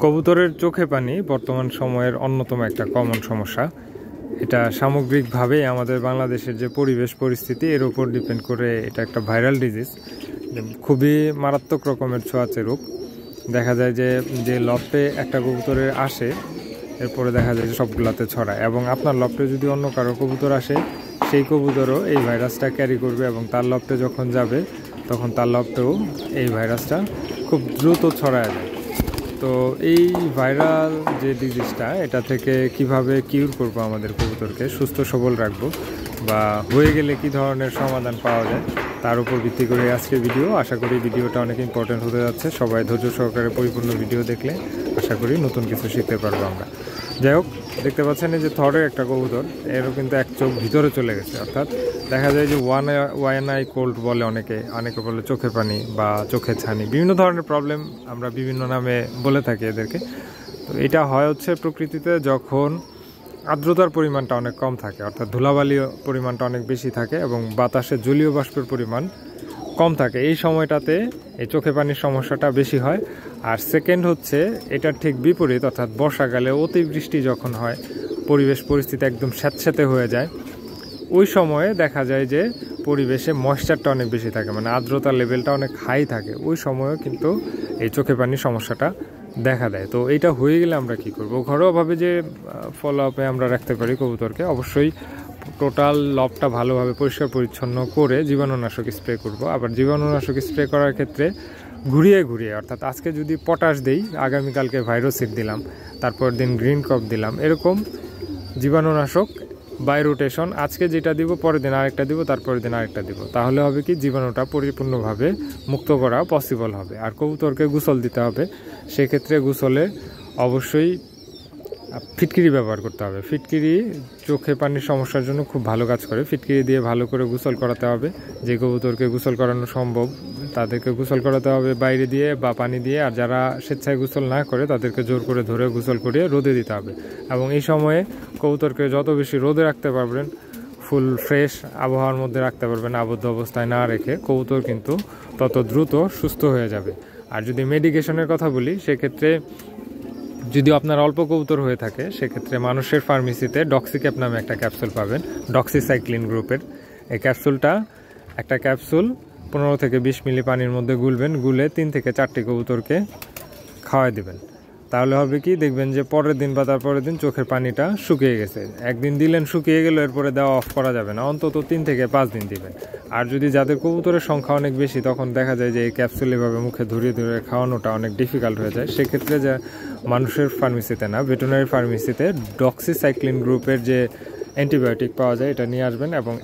কবুতরের চোখে পানি বর্তমান সময়ের অন্যতম একটা কমন সমস্যা। এটা সামগ্রিকভাবেই আমাদের বাংলাদেশের যে পরিবেশ পরিস্থিতি এর উপর ডিপেন্ড করে এটা একটা ভাইরাল ডিজিজ, খুবই মারাত্মক রকমের ছোঁয়াচে রোগ। দেখা যায় যে লফটে একটা কবুতরের আসে, এরপরে দেখা যায় যে সবগুলাতে ছড়ায়, এবং আপনার লফটে যদি অন্য কারো কবুতর আসে সেই কবুতরও এই ভাইরাসটা ক্যারি করবে, এবং তার লফটে যখন যাবে তখন তার লফটেও এই ভাইরাসটা খুব দ্রুত ছড়ায় যায়। তো এই ভাইরাল যে ডিজিজটা, এটা থেকে কিভাবে কিউর করব, আমাদের কবুতরকে সুস্থ সবল রাখবো, বা হয়ে গেলে কি ধরনের সমাধান পাওয়া যায়, তার উপর ভিত্তি করে আজকের ভিডিও। আশা করি ভিডিওটা অনেক ইম্পর্টেন্ট হতে যাচ্ছে। সবাই ধৈর্য সহকারে পরিপূর্ণ ভিডিও দেখলে আশা করি নতুন কিছু শিখতে পারবো আমরা। যাই হোক, দেখতে পাচ্ছেন এই যে থরের একটা কবুতর, এরও কিন্তু এক চোখ ভিতরে চলে গেছে, অর্থাৎ দেখা যায় যে ওয়ান আই কোল্ড বলে অনেকে বলে চোখে পানি বা চোখে ছানি, বিভিন্ন ধরনের প্রবলেম আমরা বিভিন্ন নামে বলে থাকি এদেরকে। তো এটা হয় হচ্ছে প্রকৃতিতে যখন আর্দ্রতার পরিমাণটা অনেক কম থাকে, অর্থাৎ ধুলাবালির পরিমাণটা অনেক বেশি থাকে এবং বাতাসে জলীয় বাষ্পের পরিমাণ কম থাকে, এই সময়টাতে এই চোখে পানির সমস্যাটা বেশি হয়। আর সেকেন্ড হচ্ছে এটার ঠিক বিপরীত, অর্থাৎ বর্ষাকালে অতিবৃষ্টি যখন হয়, পরিবেশ পরিস্থিতি একদম স্যাঁতস্যাঁতে হয়ে যায়, ওই সময়ে দেখা যায় যে পরিবেশে ময়েশ্চারটা অনেক বেশি থাকে, মানে আর্দ্রতার লেভেলটা অনেক হাই থাকে, ওই সময়ও কিন্তু এই চোখে পানির সমস্যাটা দেখা দেয়। তো এইটা হয়ে গেলে আমরা কি করব? ঘরোয়াভাবে যে ফলো আপে আমরা রাখতে পারি কবুতরকে, অবশ্যই টোটাল লবটা ভালোভাবে পরিষ্কার পরিচ্ছন্ন করে জীবাণুনাশক স্প্রে করব। আবার জীবাণুনাশক স্প্রে করার ক্ষেত্রে ঘুরিয়ে অর্থাৎ আজকে যদি পটাশ দেই, আগামীকালকে ভাইরোসিড দিলাম, তারপর দিন গ্রিন কপ দিলাম, এরকম জীবাণুনাশক বাই রোটেশন, আজকে যেটা দিব পরের দিন আরেকটা দিব, তারপরের দিন আরেকটা দিব, তাহলে হবে কি জীবাণুটা পরিপূর্ণভাবে মুক্ত করা পসিবল হবে। আর কবুতরকে গোসল দিতে হবে, সেক্ষেত্রে গোসলে অবশ্যই ফিটকিরি ব্যবহার করতে হবে। ফিটকিরি চোখে পানির সমস্যার জন্য খুব ভালো কাজ করে। ফিটকিরি দিয়ে ভালো করে গোসল করাতে হবে। যে কবুতরকে গোসল করানো সম্ভব তাদেরকে গোসল করাতে হবে বাইরে দিয়ে বা পানি দিয়ে, আর যারা স্বেচ্ছায় গোসল না করে তাদেরকে জোর করে ধরে গোসল করিয়ে রোদে দিতে হবে। এবং এই সময়ে কবুতরকে যত বেশি রোদে রাখতে পারবেন, ফুল ফ্রেশ আবহাওয়ার মধ্যে রাখতে পারবেন, আবদ্ধ অবস্থায় না রেখে, কবুতর কিন্তু তত দ্রুত সুস্থ হয়ে যাবে। আর যদি মেডিকেশনের কথা বলি, সেক্ষেত্রে যদি আপনার অল্প কবুতর হয়ে থাকে, সেক্ষেত্রে মানুষের ফার্মেসিতে ডক্সিক্যাপ নামে একটা ক্যাপসুল পাবেন, ডক্সিসাইক্লিন গ্রুপের। এই ক্যাপসুলটা, একটা ক্যাপসুল 15 থেকে 20 মিলি পানির মধ্যে গুলবেন, গুলে 3 থেকে 4টি কবুতরকে খাওয়াই দেবেন। তাহলে হবে কি, দেখবেন যে পরের দিন বা তারপরের দিন চোখের পানিটা শুকিয়ে গেছে। একদিন দিলেন, শুকিয়ে গেল, এরপরে দেওয়া অফ করা যাবে না, অন্তত 3 থেকে 5 দিন দিবেন। আর যদি যাদের কবুতরের সংখ্যা অনেক বেশি, তখন দেখা যায় যে এই ক্যাপসুল এভাবে মুখে ধরিয়ে খাওয়ানোটা অনেক ডিফিকাল্ট হয়ে যায়। সেক্ষেত্রে যে মানুষের ফার্মেসিতে না, ভেটেরিনারি ফার্মেসিতে ডক্সিসাইক্লিন গ্রুপের যে অ্যান্টিবায়োটিক পাওয়া যায়, এটা নিয়ে আসবেন এবং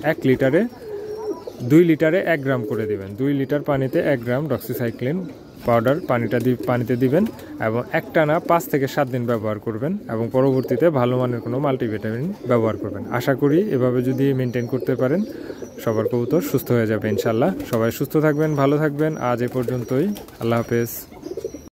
2 লিটারে 1 গ্রাম করে দিবেন। 2 লিটার পানিতে 1 গ্রাম ডক্সিসাইক্লিন পাউডার পানিতে দিবেন, এবং একটানা 5 থেকে 7 দিন ব্যবহার করবেন, এবং পরবর্তীতে ভালো মানের কোনো মাল্টিভিটামিন ব্যবহার করবেন। আশা করি এভাবে যদি মেনটেন করতে পারেন, সবার কবুতর সুস্থ হয়ে যাবে ইনশাল্লাহ। সবাই সুস্থ থাকবেন, ভালো থাকবেন। আজ এ পর্যন্তই। আল্লাহ হাফেজ।